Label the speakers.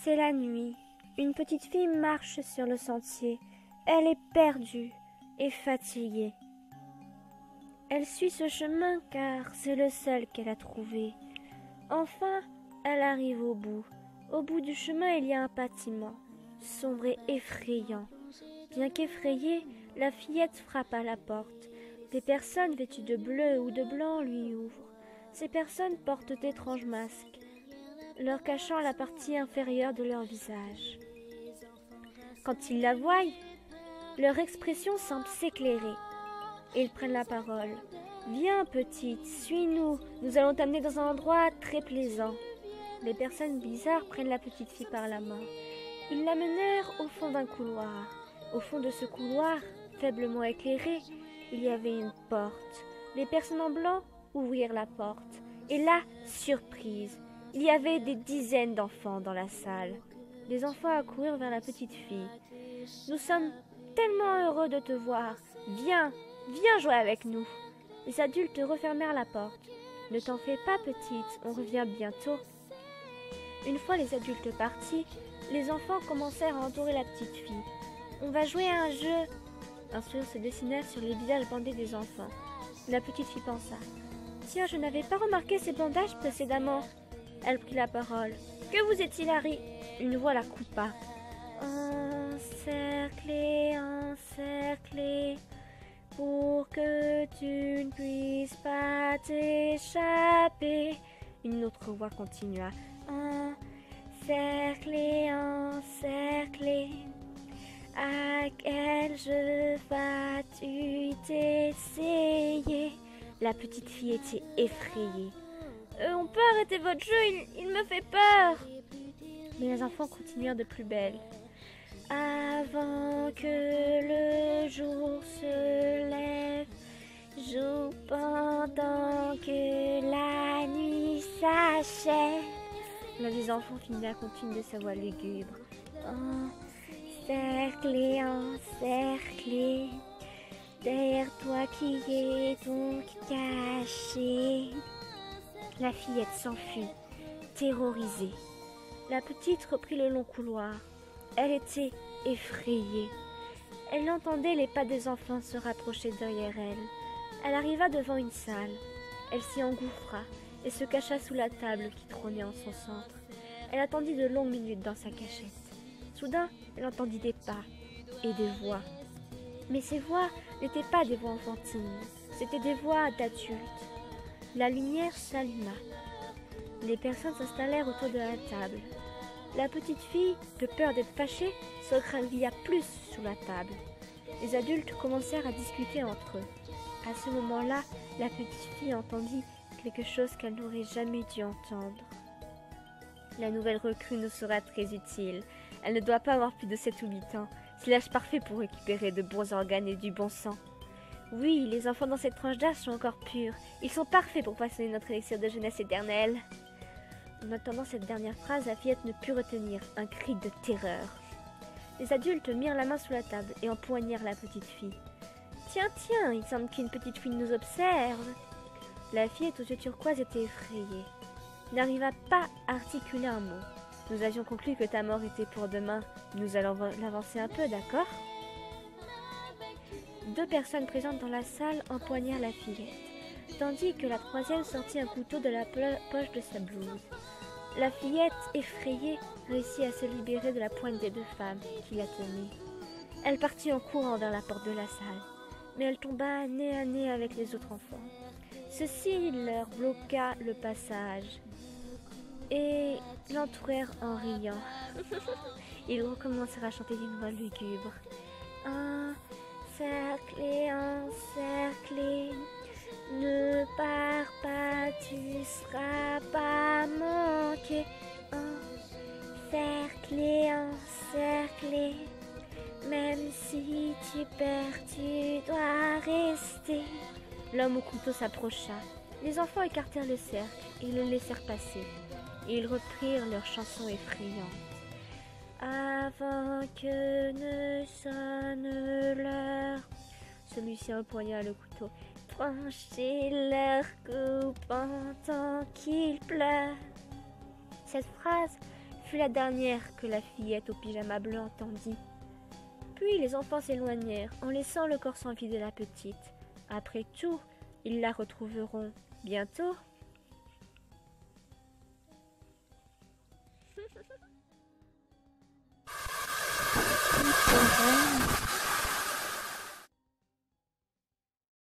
Speaker 1: C'est la nuit. Une petite fille marche sur le sentier. Elle est perdue et fatiguée. Elle suit ce chemin car c'est le seul qu'elle a trouvé. Enfin, elle arrive au bout. Au bout du chemin, il y a un bâtiment, sombre et effrayant. Bien qu'effrayée, la fillette frappe à la porte. Des personnes vêtues de bleu ou de blanc lui ouvrent. Ces personnes portent d'étranges masques, leur cachant la partie inférieure de leur visage. Quand ils la voient, leur expression semble s'éclairer. Ils prennent la parole. « Viens, petite, suis-nous, nous allons t'amener dans un endroit très plaisant. » Les personnes bizarres prennent la petite fille par la main. Ils la menèrent au fond d'un couloir. Au fond de ce couloir, faiblement éclairé, il y avait une porte. Les personnes en blanc ouvrirent la porte. Et là, surprise, il y avait des dizaines d'enfants dans la salle. Les enfants accoururent vers la petite fille. « Nous sommes tellement heureux de te voir. Viens, viens jouer avec nous. » Les adultes refermèrent la porte. « Ne t'en fais pas, petite, on revient bientôt. » Une fois les adultes partis, les enfants commencèrent à entourer la petite fille. « On va jouer à un jeu. » Un sourire se dessina sur les visages bandés des enfants. La petite fille pensa. « Tiens, je n'avais pas remarqué ces bandages précédemment. » Elle prit la parole. « Que vous est-il, Harry ?» Une voix la coupa. « Encerclé, encerclé, pour que tu ne puisses pas t'échapper. » Une autre voix continua. « Encerclé, encerclé, à quel jeu vas-tu t'essayer ?» La petite fille était effrayée. On peut arrêter votre jeu, il me fait peur. » Mais les enfants continuèrent de plus belle. « Avant que le jour se lève, joue pendant que la nuit s'achève. » L'un des enfants finit la comptine de sa voix lugubre. Encerclé, encerclé, derrière toi qui est donc caché. La fillette s'enfuit, terrorisée. La petite reprit le long couloir. Elle était effrayée. Elle entendait les pas des enfants se rapprocher derrière elle. Elle arriva devant une salle. Elle s'y engouffra et se cacha sous la table qui trônait en son centre. Elle attendit de longues minutes dans sa cachette. Soudain, elle entendit des pas et des voix. Mais ces voix n'étaient pas des voix enfantines, c'étaient des voix d'adultes. La lumière s'alluma. Les personnes s'installèrent autour de la table. La petite fille, de peur d'être fâchée, se gravilla plus sous la table. Les adultes commencèrent à discuter entre eux. À ce moment-là, la petite fille entendit quelque chose qu'elle n'aurait jamais dû entendre. La nouvelle recrue nous sera très utile. Elle ne doit pas avoir plus de 7 ou 8 ans. C'est l'âge parfait pour récupérer de bons organes et du bon sang. Oui, les enfants dans cette tranche d'âge sont encore purs. Ils sont parfaits pour façonner notre élixir de jeunesse éternelle. En entendant cette dernière phrase, la fillette ne put retenir un cri de terreur. Les adultes mirent la main sous la table et empoignèrent la petite fille. « Tiens, tiens, il semble qu'une petite fille nous observe. » La fillette aux yeux turquoise était effrayée. N'arriva pas à articuler un mot. « Nous avions conclu que ta mort était pour demain. Nous allons l'avancer un peu, d'accord ?» 2 personnes présentes dans la salle empoignèrent la fillette, tandis que la troisième sortit un couteau de la poche de sa blouse. La fillette, effrayée, réussit à se libérer de la poigne des 2 femmes qui la tenaient. Elle partit en courant vers la porte de la salle, mais elle tomba nez à nez avec les autres enfants. Ceci leur bloqua le passage et l'entourèrent en riant. Ils recommencèrent à chanter d'une voix lugubre. Encerclé, encerclé, ne pars pas, tu seras pas manqué. Encerclé, encerclé, même si tu perds, tu dois rester. L'homme au couteau s'approcha. Les enfants écartèrent le cercle et le laissèrent passer. Et ils reprirent leur chanson effrayante. Avant que ne sonne l'heure, celui-ci empoigna le couteau. Tranchez leur cou pendant qu'ils pleurent. Cette phrase fut la dernière que la fillette au pyjama bleu entendit. Puis les enfants s'éloignèrent en laissant le corps sans vie de la petite. Après tout, ils la retrouveront bientôt.